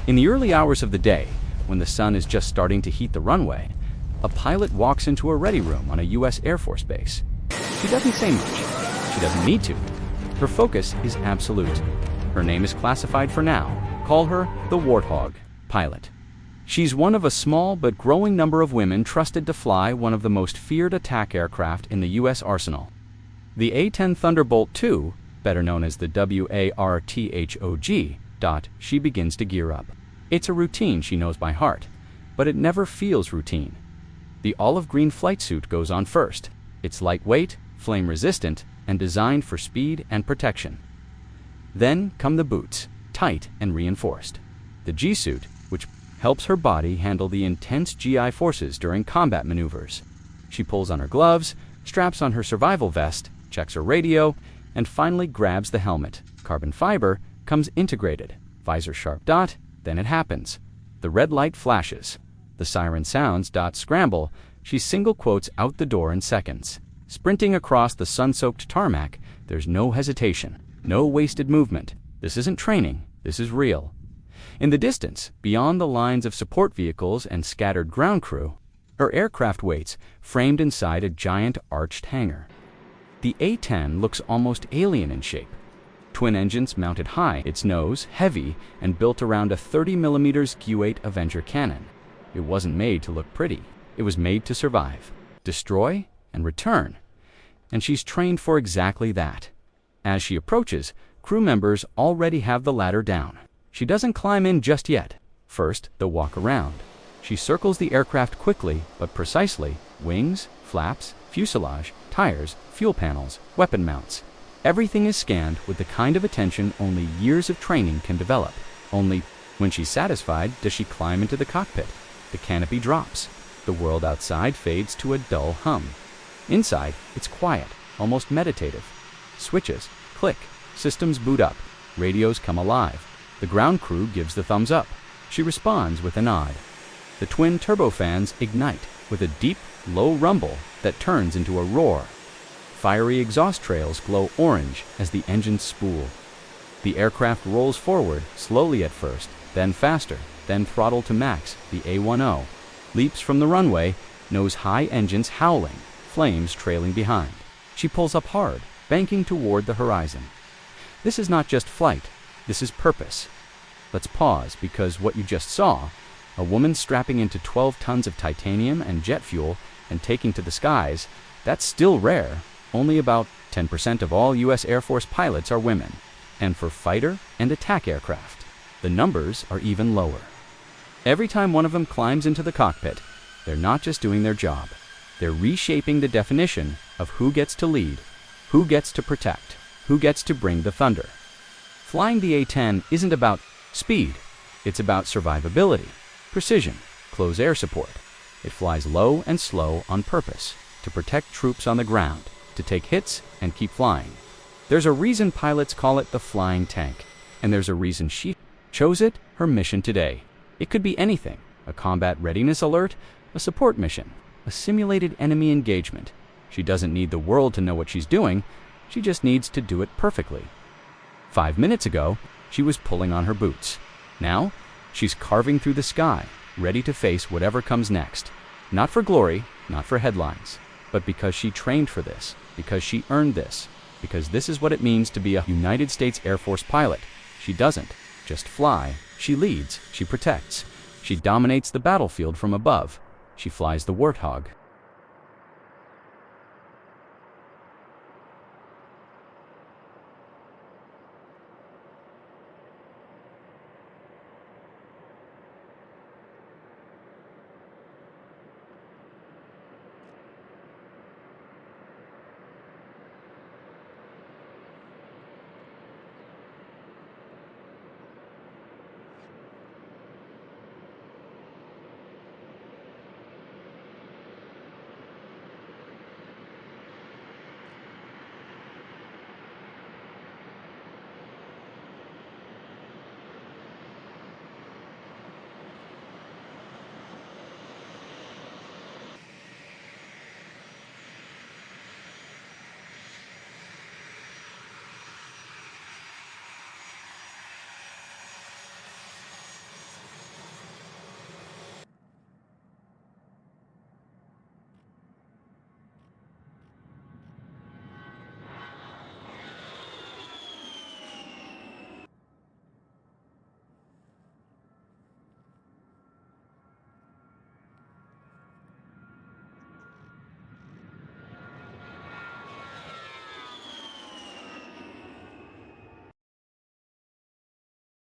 In the early hours of the day, when the sun is just starting to heat the runway, a pilot walks into a ready room on a U.S. Air Force base. She doesn't say much. She doesn't need to. Her focus is absolute. Her name is classified for now. Call her the Warthog pilot. She's one of a small but growing number of women trusted to fly one of the most feared attack aircraft in the U.S. arsenal. The A-10 Thunderbolt II, better known as the Warthog, she begins to gear up. It's a routine she knows by heart, but it never feels routine. The olive green flight suit goes on first. It's lightweight, flame-resistant, and designed for speed and protection. Then come the boots, tight and reinforced. The G-suit, which helps her body handle the intense GI forces during combat maneuvers. She pulls on her gloves, straps on her survival vest, checks her radio, and finally grabs the helmet. Carbon fiber comes integrated. Visor sharp dot, then it happens. The red light flashes. The siren sounds. Scramble. She single quotes out the door in seconds. Sprinting across the sun-soaked tarmac, there's no hesitation, no wasted movement. This isn't training, this is real. In the distance, beyond the lines of support vehicles and scattered ground crew, her aircraft waits, framed inside a giant arched hangar. The A-10 looks almost alien in shape. Twin engines mounted high, its nose heavy and built around a 30mm Q-8 Avenger cannon. It wasn't made to look pretty. It was made to survive, destroy, and return. And she's trained for exactly that. As she approaches, crew members already have the ladder down. She doesn't climb in just yet. First, they'll walk around. She circles the aircraft quickly but precisely. Wings, flaps, fuselage, tires, fuel panels, weapon mounts. Everything is scanned with the kind of attention only years of training can develop. Only when she's satisfied does she climb into the cockpit. The canopy drops. The world outside fades to a dull hum. Inside, it's quiet, almost meditative. Switches click, systems boot up, radios come alive. The ground crew gives the thumbs up. She responds with a nod. The twin turbofans ignite with a deep, low rumble that turns into a roar. Fiery exhaust trails glow orange as the engines spool. The aircraft rolls forward, slowly at first, then faster, then throttle to max. The A-10 leaps from the runway, nose high, engines howling, flames trailing behind. She pulls up hard, banking toward the horizon. This is not just flight, this is purpose. Let's pause, because what you just saw, a woman strapping into 12 tons of titanium and jet fuel and taking to the skies, that's still rare. Only about 10% of all U.S. Air Force pilots are women. And for fighter and attack aircraft, the numbers are even lower. Every time one of them climbs into the cockpit, they're not just doing their job. They're reshaping the definition of who gets to lead, who gets to protect, who gets to bring the thunder. Flying the A-10 isn't about speed. It's about survivability, precision, close air support. It flies low and slow on purpose, to protect troops on the ground, to take hits and keep flying. There's a reason pilots call it the flying tank, and there's a reason she chose it her mission today. It could be anything: a combat readiness alert, a support mission, a simulated enemy engagement. She doesn't need the world to know what she's doing, she just needs to do it perfectly. 5 minutes ago, she was pulling on her boots. Now, she's carving through the sky, ready to face whatever comes next. Not for glory, not for headlines, but because she trained for this, because she earned this, because this is what it means to be a United States Air Force pilot. She doesn't just fly, she leads, she protects, she dominates the battlefield from above. She flies the Warthog.